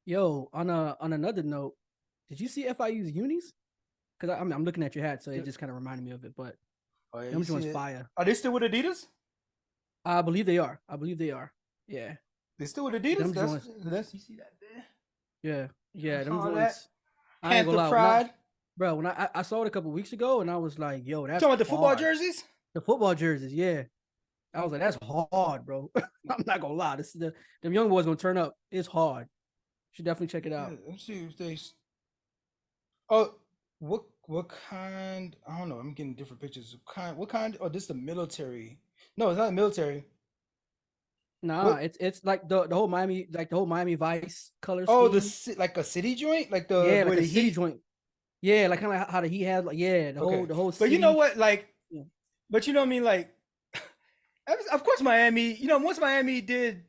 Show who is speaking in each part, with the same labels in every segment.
Speaker 1: Yo, on another note, did you see FIU's unis? Because I'm looking at your hat, so it just kind of reminded me of it. But
Speaker 2: Oh yeah, you
Speaker 1: them
Speaker 2: see
Speaker 1: joints
Speaker 2: it.
Speaker 1: fire.
Speaker 2: Are they still with Adidas?
Speaker 1: I believe they are. I believe they are. Yeah,
Speaker 2: They still with Adidas?
Speaker 1: them joints.
Speaker 2: That's you see that there?
Speaker 1: Yeah,
Speaker 2: I'm
Speaker 1: yeah, them
Speaker 2: calling that
Speaker 1: joints. I ain't gonna
Speaker 2: Panther
Speaker 1: lie.
Speaker 2: Pride.
Speaker 1: Bro, when I saw it a couple weeks ago, and I was like, yo,
Speaker 2: You
Speaker 1: that's
Speaker 2: talking about the football
Speaker 1: hard.
Speaker 2: jerseys?
Speaker 1: The football jerseys, yeah. I was like, that's hard, bro. I'm not gonna lie. This is them young boys gonna turn up. It's hard. Should definitely check it
Speaker 2: Yeah,
Speaker 1: out.
Speaker 2: let's see if they. Oh, what kind? I don't know. I'm getting different pictures. What kind? Oh, this is the military. No, it's not military.
Speaker 1: Nah,
Speaker 2: What?
Speaker 1: it's like the whole Miami, like the whole Miami Vice color
Speaker 2: Oh,
Speaker 1: scheme.
Speaker 2: like a city joint, like
Speaker 1: Yeah,
Speaker 2: the way
Speaker 1: like
Speaker 2: the
Speaker 1: a city
Speaker 2: city.
Speaker 1: joint. Yeah, like kind of how the he had like
Speaker 2: Okay,
Speaker 1: the whole
Speaker 2: but you know
Speaker 1: city.
Speaker 2: what? Like,
Speaker 1: Yeah,
Speaker 2: but you know what I mean? Like, of course, Miami. You know, once Miami did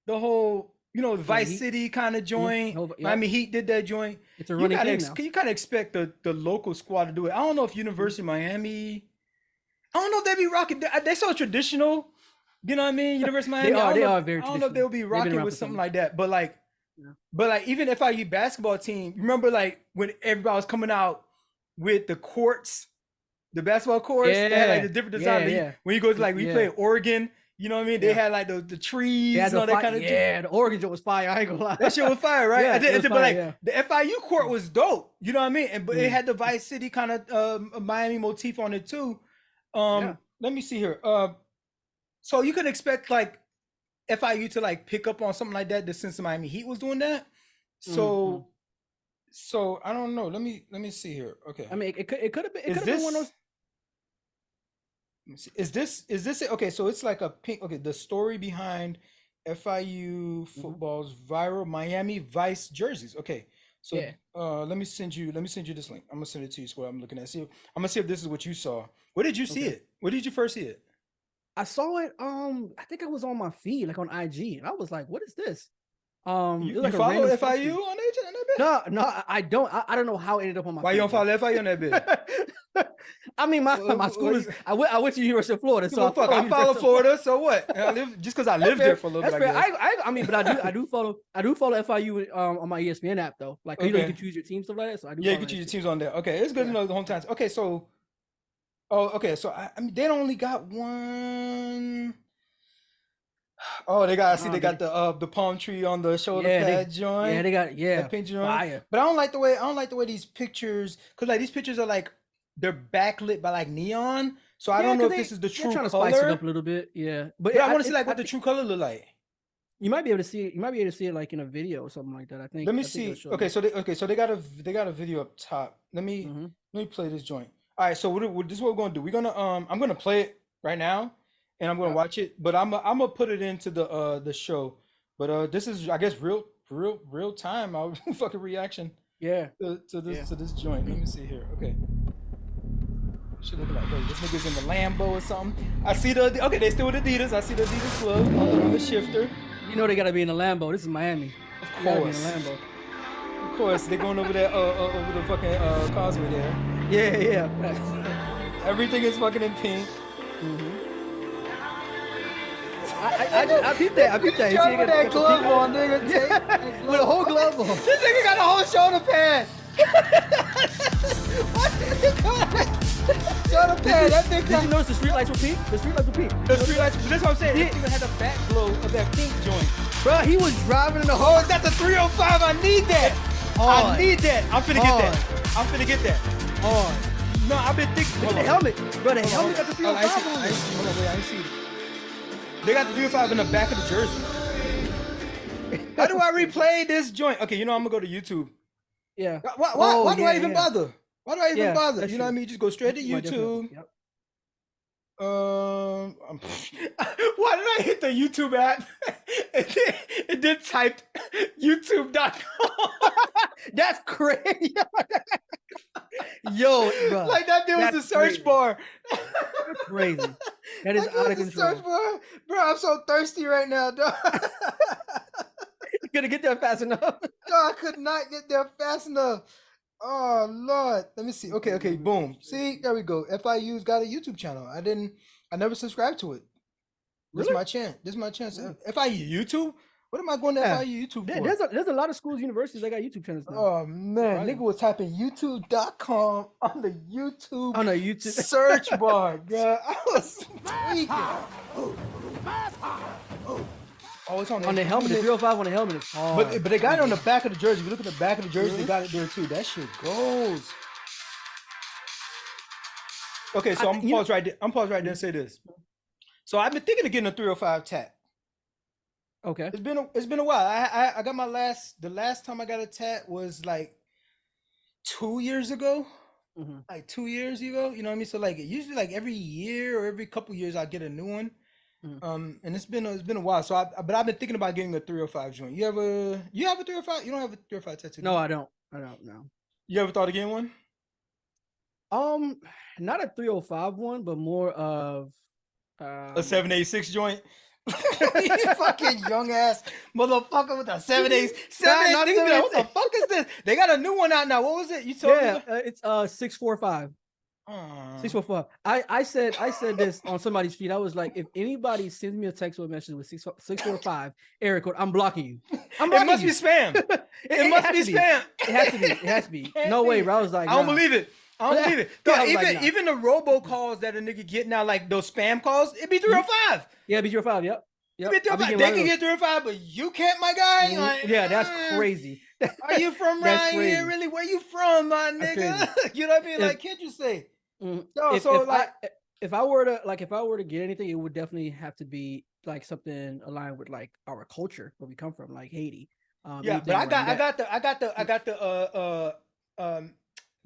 Speaker 2: the whole,
Speaker 1: yeah,
Speaker 2: Vice
Speaker 1: he.
Speaker 2: City kind of joint.
Speaker 1: Yep,
Speaker 2: Miami Heat did that joint.
Speaker 1: it's a running thing now.
Speaker 2: You kind of expect the local squad to do it. I don't know if
Speaker 1: Mhm.
Speaker 2: University of Miami. I don't know if they be rocking. They so traditional. You know what I mean? University of Miami.
Speaker 1: They are
Speaker 2: I
Speaker 1: very
Speaker 2: don't know if they'll
Speaker 1: traditional.
Speaker 2: be
Speaker 1: They've been
Speaker 2: rocking
Speaker 1: around
Speaker 2: with
Speaker 1: for so
Speaker 2: something
Speaker 1: long.
Speaker 2: like that.
Speaker 1: Yeah,
Speaker 2: But like even FIU basketball team. Remember like when everybody was coming out with the courts, the basketball courts. They had like
Speaker 1: yeah,
Speaker 2: the different design.
Speaker 1: yeah,
Speaker 2: Like,
Speaker 1: yeah,
Speaker 2: when you go to like we play
Speaker 1: yeah.
Speaker 2: Oregon. You know what I mean? They
Speaker 1: Yeah.
Speaker 2: had like the
Speaker 1: They
Speaker 2: trees
Speaker 1: had
Speaker 2: and
Speaker 1: the
Speaker 2: all that
Speaker 1: fight.
Speaker 2: kind of.
Speaker 1: Yeah, the Oregon joint was fire. I ain't gonna lie.
Speaker 2: That shit was fire, right?
Speaker 1: Yeah, it was
Speaker 2: But
Speaker 1: fire.
Speaker 2: like
Speaker 1: Yeah.
Speaker 2: the FIU court
Speaker 1: Mm,
Speaker 2: was dope. You know what I mean? But it
Speaker 1: mm,
Speaker 2: had the Vice City kind of Miami motif on it too.
Speaker 1: yeah.
Speaker 2: Let me see here. So you can expect like FIU to like pick up on something like that. Since the Miami Heat was doing that.
Speaker 1: Mm.
Speaker 2: So I don't know. Let me see here. Okay,
Speaker 1: I mean, it could
Speaker 2: is
Speaker 1: have been one of
Speaker 2: this?
Speaker 1: those.
Speaker 2: Let me see. Is this it? Okay? So it's like a pink. Okay, the story behind FIU
Speaker 1: Mhm.
Speaker 2: football's viral Miami Vice jerseys. Okay, so
Speaker 1: Yeah.
Speaker 2: let me send you this link. I'm gonna send it to you. So what I'm looking at. See, I'm gonna see if this is what you saw. Where did you see
Speaker 1: Okay.
Speaker 2: it? Where did you first see it?
Speaker 1: I saw it. I think I was on my feed, like on IG, and I was like, "What is this?" It
Speaker 2: You
Speaker 1: was
Speaker 2: you
Speaker 1: like a
Speaker 2: follow
Speaker 1: random sports
Speaker 2: FIU
Speaker 1: feed.
Speaker 2: on that bit?
Speaker 1: No, no, I don't. I don't know how it ended up on my
Speaker 2: Why you
Speaker 1: feed,
Speaker 2: don't
Speaker 1: bro.
Speaker 2: follow FIU on that bit?
Speaker 1: I mean, my
Speaker 2: Why
Speaker 1: school is.
Speaker 2: you,
Speaker 1: I went to University of Florida, so I
Speaker 2: well, fuck,
Speaker 1: follow
Speaker 2: I follow
Speaker 1: University of Florida.
Speaker 2: Florida. So what? I live just because I
Speaker 1: That's
Speaker 2: lived there
Speaker 1: fair.
Speaker 2: for a little bit,
Speaker 1: That's
Speaker 2: I
Speaker 1: fair.
Speaker 2: guess.
Speaker 1: I mean, but I do follow FIU on my ESPN app though. Like you
Speaker 2: Okay.
Speaker 1: can choose your team stuff like that. So I do
Speaker 2: Yeah, you
Speaker 1: follow
Speaker 2: can choose
Speaker 1: that
Speaker 2: your
Speaker 1: shit.
Speaker 2: teams on there. Okay, it's good to
Speaker 1: Yeah.
Speaker 2: know the hometimes. Okay, so okay, so I mean they only got one. Oh, they got, I see
Speaker 1: Nah,
Speaker 2: they got the palm tree on the shoulder
Speaker 1: yeah,
Speaker 2: pad
Speaker 1: yeah,
Speaker 2: joint,
Speaker 1: they got
Speaker 2: that
Speaker 1: yeah,
Speaker 2: pink joint.
Speaker 1: fire.
Speaker 2: But I don't like the way these pictures, cause like these pictures are like they're backlit by like neon. So I
Speaker 1: Yeah,
Speaker 2: don't know
Speaker 1: because
Speaker 2: if this is the
Speaker 1: they're
Speaker 2: true
Speaker 1: trying to spice it
Speaker 2: color.
Speaker 1: up a little bit. Yeah, but
Speaker 2: But I want to see like
Speaker 1: I
Speaker 2: what the
Speaker 1: think
Speaker 2: true color look like.
Speaker 1: you might be able to see it. You might be able to see it like in a video or something like that.
Speaker 2: Let me
Speaker 1: I think it'll
Speaker 2: see.
Speaker 1: show
Speaker 2: Okay,
Speaker 1: you.
Speaker 2: so they got a video up top.
Speaker 1: Mm-hmm.
Speaker 2: Let me play this joint. All right, so this is what we're gonna do. We're gonna I'm gonna play it right now, and I'm gonna
Speaker 1: Yep.
Speaker 2: watch it. But I'm gonna put it into the show. But this is, I guess, real time. Our fucking reaction
Speaker 1: Yeah.
Speaker 2: to
Speaker 1: Yeah.
Speaker 2: this joint. Let me see here. Okay, should look like, wait, this nigga's in the Lambo or something. I see okay, they still with Adidas. I see the Adidas glove on the shifter.
Speaker 1: You know they gotta be in a Lambo. This is Miami.
Speaker 2: Of
Speaker 1: You gotta be in a
Speaker 2: course.
Speaker 1: Lambo.
Speaker 2: Of course, they're going over there, over the fucking causeway there.
Speaker 1: Yeah, yeah, facts.
Speaker 2: Everything is fucking in pink.
Speaker 1: Mm-hmm. I peeped that. I peeped that. You see,
Speaker 2: Put that glove on, nigga. Take
Speaker 1: yeah,
Speaker 2: that
Speaker 1: with a
Speaker 2: glove
Speaker 1: whole
Speaker 2: off.
Speaker 1: glove on.
Speaker 2: This nigga got a whole shoulder pad. What shoulder pad? That thing
Speaker 1: Did
Speaker 2: got
Speaker 1: you notice the streetlights were pink? The streetlights were pink.
Speaker 2: the streetlights. That's what I'm saying.
Speaker 1: Yeah.
Speaker 2: This even had the back glow of that pink joint.
Speaker 1: Bro, he was driving in the
Speaker 2: Oh,
Speaker 1: whole.
Speaker 2: is that the 305? I need that.
Speaker 1: Hard.
Speaker 2: I need that. I'm finna get that. I'm finna get that.
Speaker 1: Hard.
Speaker 2: No, I've been thinking.
Speaker 1: Look at the helmet. Bro, the helmet got the
Speaker 2: Oh, I
Speaker 1: 305
Speaker 2: see.
Speaker 1: on
Speaker 2: I
Speaker 1: it.
Speaker 2: see. Hold on, wait, I see it. They got the 305 in the back of the jersey. How do I replay this joint? Okay, I'm gonna go to YouTube.
Speaker 1: Yeah.
Speaker 2: Why do I
Speaker 1: Yeah,
Speaker 2: even
Speaker 1: yeah.
Speaker 2: bother? Why do I even
Speaker 1: Yeah,
Speaker 2: bother?
Speaker 1: that's
Speaker 2: You know what I
Speaker 1: true.
Speaker 2: mean? Just go straight to
Speaker 1: YouTube might definitely.
Speaker 2: YouTube.
Speaker 1: Yep.
Speaker 2: Why did I hit the YouTube app and then typed YouTube.com?
Speaker 1: That's crazy. Yo, bro.
Speaker 2: Like that there was
Speaker 1: That's
Speaker 2: the search
Speaker 1: crazy.
Speaker 2: bar.
Speaker 1: That's crazy. That is
Speaker 2: Like,
Speaker 1: out of
Speaker 2: the search
Speaker 1: control.
Speaker 2: bar. Bro, I'm so thirsty right now, dog.
Speaker 1: You couldn't get there fast enough.
Speaker 2: Dog, I could not get there fast enough. Oh Lord. Let me see. Okay, boom. See, there we go. FIU's got a YouTube channel. I never subscribed to it. This is
Speaker 1: Really?
Speaker 2: my chance. This is my chance.
Speaker 1: Mm.
Speaker 2: FIU YouTube? What am I going to
Speaker 1: Yeah.
Speaker 2: FIU YouTube
Speaker 1: There-
Speaker 2: for?
Speaker 1: There's a lot of schools, universities that got YouTube channels now.
Speaker 2: Oh man,
Speaker 1: Surprising.
Speaker 2: nigga was typing YouTube.com on the YouTube
Speaker 1: On a YouTube.
Speaker 2: search bar, bro. I was tweaking. Oh, it's on
Speaker 1: On the helmet, the 305 on the helmet is hard.
Speaker 2: But they got it on the back of the jersey. If you look at the back of the jersey, they got it there too. That shit goes. Okay, so I'm pause right there. I'm pause right there and say this. So I've been thinking of getting a 305 tat.
Speaker 1: Okay.
Speaker 2: It's been a while. I got the last time I got a tat was like 2 years ago. Like 2 years ago, you know what I mean? So like usually like every year or every couple years I get a new one. And it's been a while. So I've been thinking about getting a 305 joint. You have a 305? You don't have a 305 tattoo?
Speaker 1: No, I don't. No.
Speaker 2: You ever thought of getting one?
Speaker 1: Not a 305 one, but more of
Speaker 2: a 786 joint. You fucking young ass motherfucker with a 786. What the fuck is this? They got a new one out now. What was it? You told me?
Speaker 1: It's 645. 645. I said this on somebody's feed. I was like, if anybody sends me a text or a message with 645 area code, I'm blocking you.
Speaker 2: It must be spam. It must be spam.
Speaker 1: It has to be. No way, bro. I was like,
Speaker 2: I don't believe it. I don't believe it. Dude, even the robo calls that a nigga get now, like those spam calls, it'd be 305.
Speaker 1: Yeah, it'd be 305. Yep.
Speaker 2: They can get 305, but you can't, my guy. Like,
Speaker 1: yeah, that's crazy.
Speaker 2: Are you from right here? Really? Where you from, my nigga? You know what I mean? Like, can't you say?
Speaker 1: If I were to get anything, it would definitely have to be like something aligned with like our culture, where we come from, like Haiti.
Speaker 2: Yeah, but I got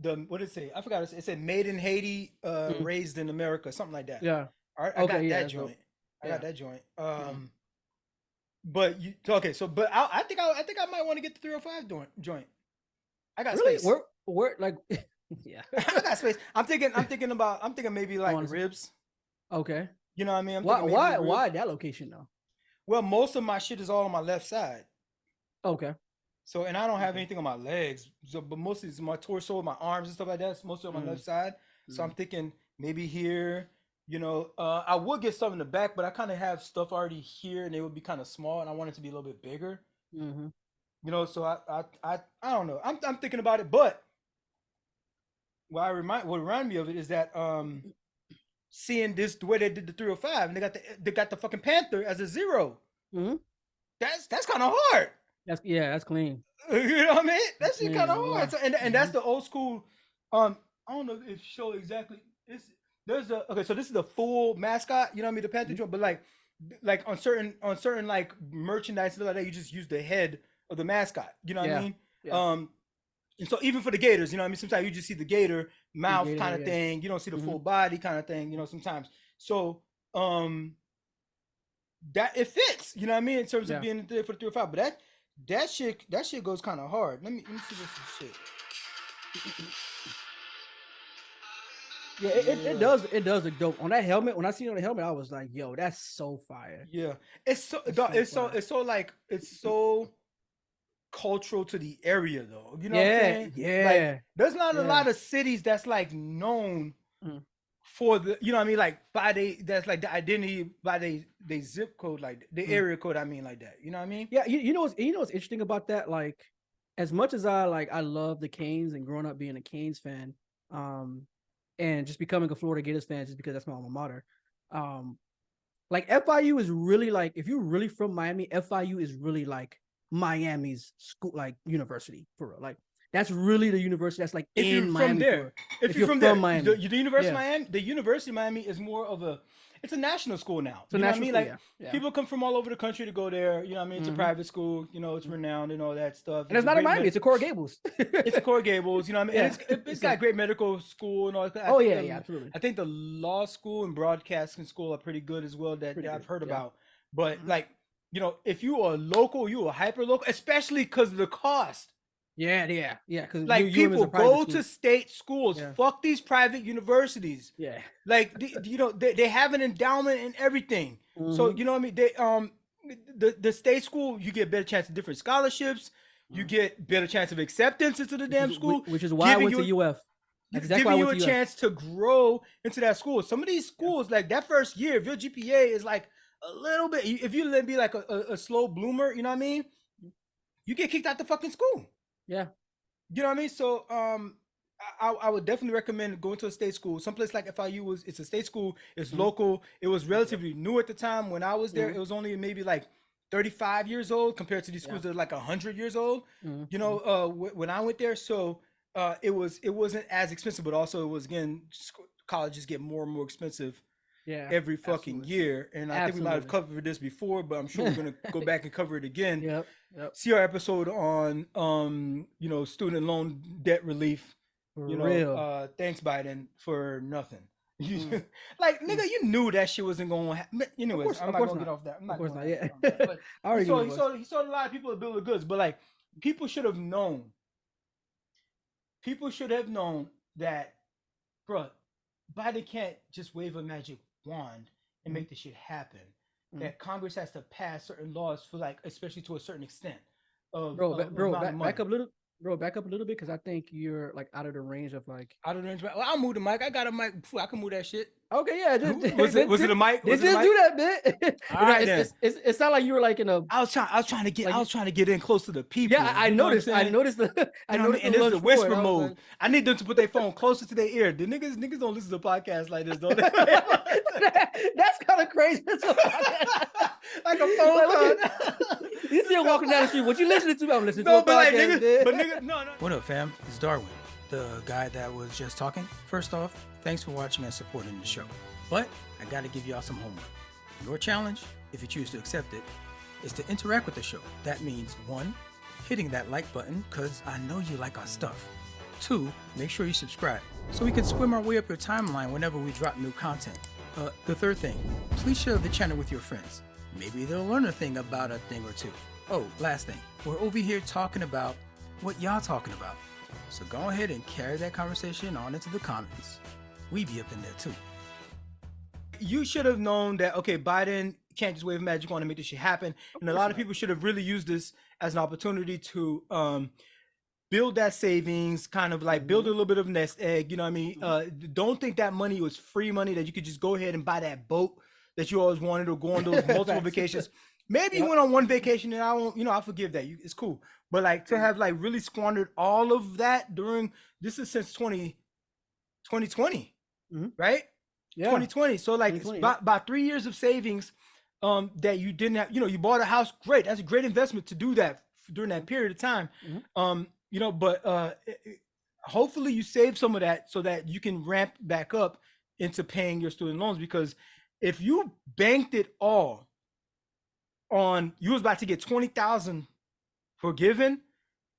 Speaker 2: the what did it say? I forgot. It said made in Haiti, raised in America, something like that.
Speaker 1: Yeah.
Speaker 2: All right. I got that joint. I got that joint. But but I think I might want to get the 305 joint. I got space.
Speaker 1: Where like yeah.
Speaker 2: I got space. I'm thinking maybe like ribs.
Speaker 1: Okay.
Speaker 2: You know what I mean?
Speaker 1: Why that location though?
Speaker 2: Well, most of my shit is all on my left side.
Speaker 1: Okay.
Speaker 2: So, and I don't have anything on my legs. So, but mostly it's my torso, my arms and stuff like that. It's mostly on my left side. So I'm thinking maybe here, you know, I would get stuff in the back, but I kind of have stuff already here and it would be kind of small and I want it to be a little bit bigger. You know, so I don't know. I'm thinking about it, but what reminded me of it is that seeing this the way they did the 305 and they got the fucking Panther as a 0. That's kind of hard.
Speaker 1: That's clean.
Speaker 2: You know what I mean? That shit kind of hard. So, and that's the old school. I don't know if show exactly. So this is the full mascot. You know what I mean? The Panther joint, but like on certain like merchandise and stuff like that, you just use the head of the mascot. You know what I mean? Yeah. And so even for the Gators, you know what I mean? Sometimes you just see the Gator mouth kind of thing. You don't see the full body kind of thing. You know, sometimes. So that it fits. You know what I mean? In terms of being there for the 305, but that shit goes kind of hard. Let me see this shit.
Speaker 1: Yeah, it does look dope on that helmet. When I see it on the helmet, I was like, "Yo, that's so fire."
Speaker 2: Yeah, it's so cultural to the area, though. You know what I'm saying?
Speaker 1: Yeah.
Speaker 2: Like, there's not a lot of cities that's like known for the, you know what I mean, like that's like the identity by they zip code, like the area code. I mean, like that. You know what I mean?
Speaker 1: Yeah. You know what's interesting about that? Like, as much as I love the Canes and growing up being a Canes fan, and just becoming a Florida Gators fan just because that's my alma mater. Like FIU is really like, if you're really from Miami, FIU is really like Miami's school, like university for real. Like that's really the university that's like
Speaker 2: if
Speaker 1: in
Speaker 2: you're
Speaker 1: Miami.
Speaker 2: From there, if you're from there,
Speaker 1: Miami,
Speaker 2: the University of Miami, the University of Miami is more of it's a national school now. You know what I mean? Like people come from all over the country to go there. You know what I mean? It's a private school. You know, it's renowned and all that stuff.
Speaker 1: And it's not in Miami. It's a Coral Gables.
Speaker 2: It's a Coral Gables. You know what I mean? And it's got great medical school and all that.
Speaker 1: Oh yeah, absolutely.
Speaker 2: I think the law school and broadcasting school are pretty good as well. That I've heard about. But like, you know, if you are local, you are hyper local, especially because of the cost.
Speaker 1: Yeah. Because
Speaker 2: like people go to state schools. Fuck these private universities.
Speaker 1: Yeah.
Speaker 2: Like you know, they have an endowment and everything. So you know what I mean. The state school, you get better chance of different scholarships. You get better chance of acceptance into the damn school.
Speaker 1: Which is why I went to UF.
Speaker 2: Giving you a chance to grow into that school. Some of these schools, like that first year, if your GPA is like a little bit. If you be like a slow bloomer, you know what I mean? You get kicked out the fucking school.
Speaker 1: Yeah.
Speaker 2: You know what I mean? So I would definitely recommend going to a state school. Someplace like FIU it's a state school, it's local. It was relatively new at the time. When I was there, it was only maybe like 35 years old compared to these schools that are like 100 years old. You know, when I went there, so it wasn't as expensive, but also it was, again, colleges get more and more expensive every fucking year. And I think we might have covered this before, but I'm sure we're gonna go back and cover it again.
Speaker 1: Yep.
Speaker 2: See our episode on you know, student loan debt relief. You know,
Speaker 1: real.
Speaker 2: Thanks Biden for nothing. Like, nigga, you knew that shit wasn't going to happen. Anyways, I'm not going to get off that. I'm not
Speaker 1: of course
Speaker 2: going
Speaker 1: not. Yeah.
Speaker 2: But
Speaker 1: I already
Speaker 2: he sold a lot of people a bill of goods, but like, people should have known. People should have known that, bro, Biden can't just wave a magic wand and make this shit happen. That Congress has to pass certain laws for, like, especially to a certain extent.
Speaker 1: Back up a little. Bro, back up a little bit, because I think you're like out of the range of like.
Speaker 2: Out of the range. Well, I'll move the mic. I got a mic. I can move that shit.
Speaker 1: Okay, yeah.
Speaker 2: Was it a mic?
Speaker 1: Just do that bit.
Speaker 2: All right, then.
Speaker 1: It sounded like you were like in a.
Speaker 2: I was trying to get in close to the people.
Speaker 1: Yeah, I noticed. I noticed and
Speaker 2: this is the whisper mode. Like, I need them to put their phone closer to their ear. The niggas don't listen to podcasts like this, don't they?
Speaker 1: That's kind of crazy.
Speaker 2: Like a phone call.
Speaker 1: You see him walking down the street. What you listening to? I'm listening to a podcast.
Speaker 2: Nigga, no. What up, fam? It's Darwin, the guy that was just talking. First off, thanks for watching and supporting the show. But I gotta give y'all some homework. Your challenge, if you choose to accept it, is to interact with the show. That means 1, hitting that like button, because I know you like our stuff. 2, make sure you subscribe so we can swim our way up your timeline whenever we drop new content. The third thing, please share the channel with your friends. Maybe they'll learn a thing about a thing or two. Oh, last thing, we're over here talking about what y'all talking about. So go ahead and carry that conversation on into the comments. We be up in there too. You should have known that, okay, Biden can't just wave a magic wand and make this shit happen. And a lot of people should have really used this as an opportunity to build that savings, kind of like build a little bit of nest egg, you know what I mean? Don't think that money was free money, that you could just go ahead and buy that boat that you always wanted, or go on those multiple vacations. Maybe you went on one vacation and I forgive that. It's cool. But like, to have like really squandered all of that this is since 2020, right? Yeah. 2020. So like, about 3 years of savings that you didn't have, you bought a house. Great. That's a great investment to do that during that period of time. But hopefully you save some of that so that you can ramp back up into paying your student loans, because if you banked it all on, you was about to get 20,000 forgiven,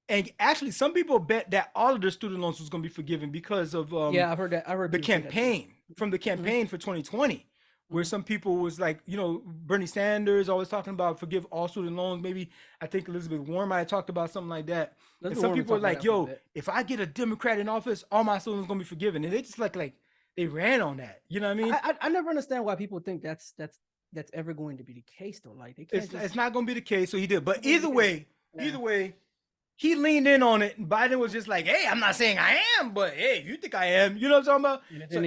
Speaker 2: and actually some people bet that all of their student loans was going to be forgiven because of
Speaker 1: I've heard that. I heard
Speaker 2: the campaign for 2020, where some people was like, Bernie Sanders always talking about forgive all student loans. Maybe I think Elizabeth Warren might have talked about something like that. And some people are like, yo, if I get a Democrat in office, all my students are going to be forgiven. And they just like they ran on that. You know what I mean?
Speaker 1: I never understand why people think that's ever going to be the case though. Like, they can't
Speaker 2: it's not going to be the case. So he did. But either way, he leaned in on it, and Biden was just like, hey, I'm not saying I am, but hey, you think I am. You know what I'm talking about? So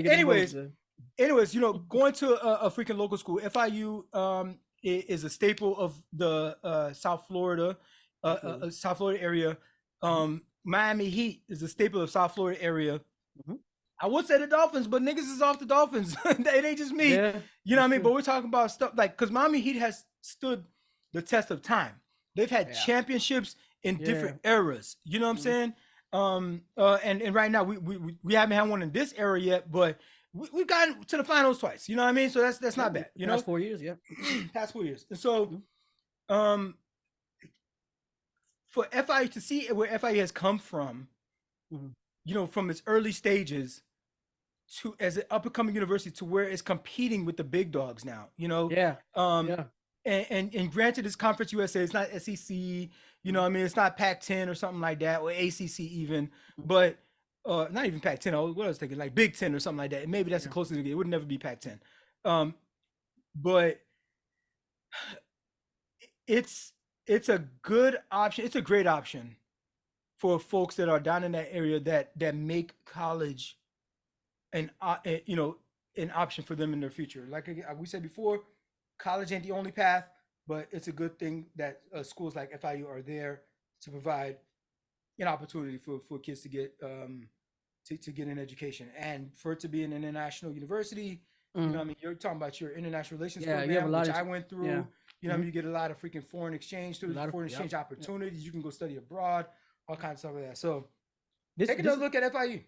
Speaker 2: anyways, going to a freaking local school, FIU is a staple of the South Florida area. Miami Heat is a staple of South Florida area. I would say the Dolphins, but niggas is off the Dolphins. It ain't just me.
Speaker 1: Yeah,
Speaker 2: you know what I mean? But we're talking about stuff like, because Miami Heat has stood the test of time. They've had championships in different eras. You know what I'm saying? And right now we haven't had one in this era yet, but we've gotten to the finals twice. You know what I mean? So that's not bad.
Speaker 1: Past 4 years,
Speaker 2: past 4 years. And so, for FIU to see where FIU has come from, from its early stages to as an up and coming university to where it's competing with the big dogs now. And granted, it's Conference USA, it's not SEC. You know what I mean? It's not Pac-10 or something like that, or ACC even, but not even Pac-10. What I was thinking, like Big 10 or something like that. Maybe that's the closest it would never be Pac-10. But it's a good option. It's a great option for folks that are down in that area that make college an option for them in their future. Like we said before, college ain't the only path, but it's a good thing that schools like FIU are there to provide an opportunity for kids to get to get an education, and for it to be an international university. You know what I mean? You're talking about your international relations
Speaker 1: Yeah, you have a
Speaker 2: program,
Speaker 1: lot
Speaker 2: which
Speaker 1: of
Speaker 2: I went through.
Speaker 1: yeah.
Speaker 2: You know what I mean? You get a lot of freaking foreign exchange,
Speaker 1: Yep.
Speaker 2: opportunities. You can go study abroad, all kinds of stuff like that. So
Speaker 1: This
Speaker 2: take another look at FIU.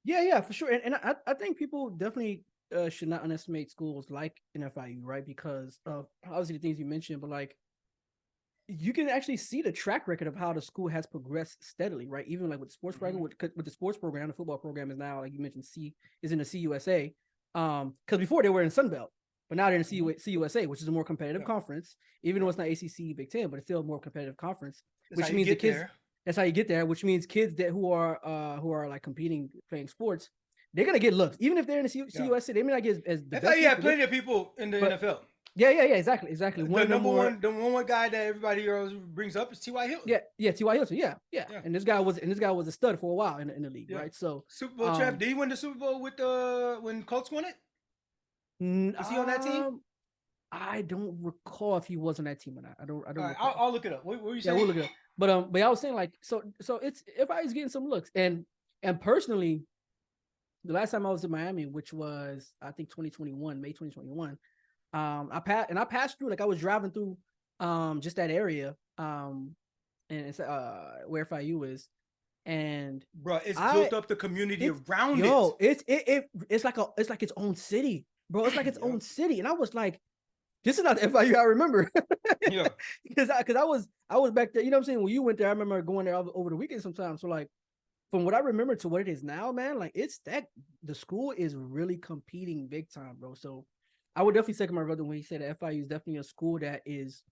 Speaker 1: Yeah, for sure. And I think people definitely should not underestimate schools like an FIU, right? Because of obviously the things you mentioned, but like you can actually see the track record of how the school has progressed steadily, right? Even like with the sports program, with the sports program, the football program is now, like you mentioned, is in the CUSA. Because before they were in Sunbelt, but now they're in CUSA, which is a more competitive conference. Even though it's not ACC, Big Ten, but it's still a more competitive conference. Which means the kids. That's how you get there. Which means kids that who are like competing, playing sports, they're gonna get looks, even if they're in the CUSA. They may not get as the best.
Speaker 2: FIU had plenty of people in the NFL.
Speaker 1: Yeah, exactly.
Speaker 2: The number one guy that everybody brings up is T.Y. Hilton.
Speaker 1: Yeah, T.Y. Hilton. Yeah. And this guy was a stud for a while in the league, right? So
Speaker 2: Super Bowl champ. Did he win the Super Bowl with when Colts won it? Was he on that team?
Speaker 1: I don't recall if he was on that team or not. I don't.
Speaker 2: Right, I'll look it up. What were you saying?
Speaker 1: Yeah, we'll look it up. But I was saying like so it's everybody's getting some looks, and personally, the last time I was in Miami, which was I think May 2021. I passed through, like I was driving through just that area and it's where FIU is, and
Speaker 2: bro, it's built up the community around
Speaker 1: it. It's like its own city, bro. It's like its own city, and I was like, this is not the FIU I remember.
Speaker 2: Yeah,
Speaker 1: because I was back there. You know what I'm saying? When you went there, I remember going there over the weekend sometimes. So like, from what I remember to what it is now, man, like the school is really competing big time, bro. So I would definitely second my brother when he said that FIU is definitely a school that is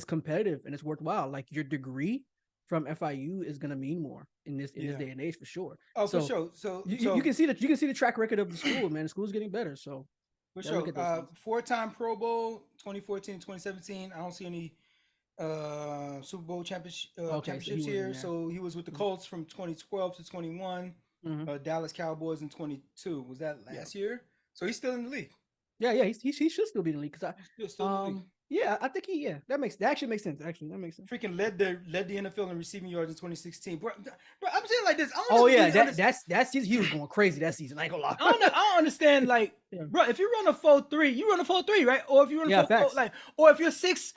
Speaker 1: competitive and it's worthwhile. Like your degree from FIU is gonna mean more in this day and age for sure.
Speaker 2: Oh, for sure. So
Speaker 1: you can see the track record of the school, man. The school's getting better. So
Speaker 2: for sure. 4-time Pro Bowl, 2014, 2017. I don't see any Super Bowl championships here. So he was with the Colts from 2012 to 21. Dallas Cowboys in 22. Was that last year? So he's still in the league.
Speaker 1: Yeah, he should still be in the league because yeah, I think that actually makes sense. Actually, that makes sense.
Speaker 2: Freaking led the NFL in receiving yards in 2016. Bro, I'm saying like this.
Speaker 1: That season he was going crazy that season. I ain't gonna lie.
Speaker 2: I don't understand. Like, bro, if you run a 4.3, you run a 4.3, right? Or if you run a 4.4, like, or if you're 6'5",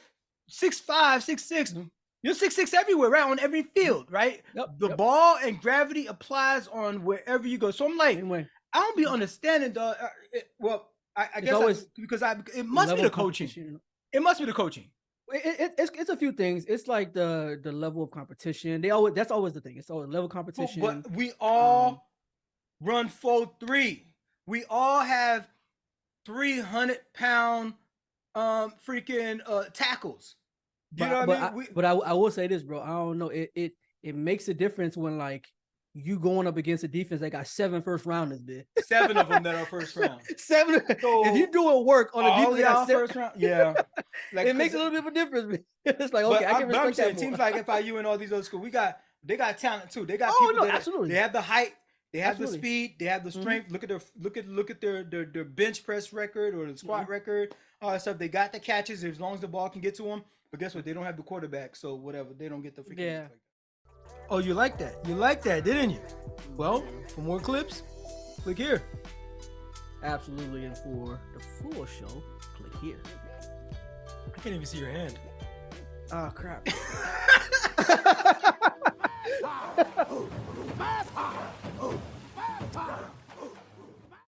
Speaker 2: 6'6", you're 6'6" everywhere, right? On every field, right? The ball and gravity applies on wherever you go. So I'm like, I don't be understanding, dog. I guess it must be the coaching. It must be the coaching.
Speaker 1: It's a few things. It's like the level of competition. That's always the thing. It's always level of competition.
Speaker 2: But we all run 4.3. We all have 300-pound freaking tackles. You know what I mean?
Speaker 1: But I will say this, bro. I don't know. It makes a difference when like you going up against a defense that got 7 first-rounders, bitch.
Speaker 2: 7 of them that are first round.
Speaker 1: 7. So if you doing work on a defense that got
Speaker 2: first round, yeah,
Speaker 1: like, it makes a little bit of a difference. It's like, okay, I can respect that more.
Speaker 2: Teams like FIU and all these other schools, they got talent too. They got people
Speaker 1: absolutely.
Speaker 2: They have the height, they have the speed, they have the strength. Look at their bench press record or the squat record, all that stuff. They got the catches as long as the ball can get to them. But guess what? They don't have the quarterback, so whatever. They don't get the freaking. Oh, you like that? You like that, didn't you? Well, for more clips, click here.
Speaker 1: Absolutely, and for the full show, click here.
Speaker 2: I can't even see your hand.
Speaker 1: Oh, crap.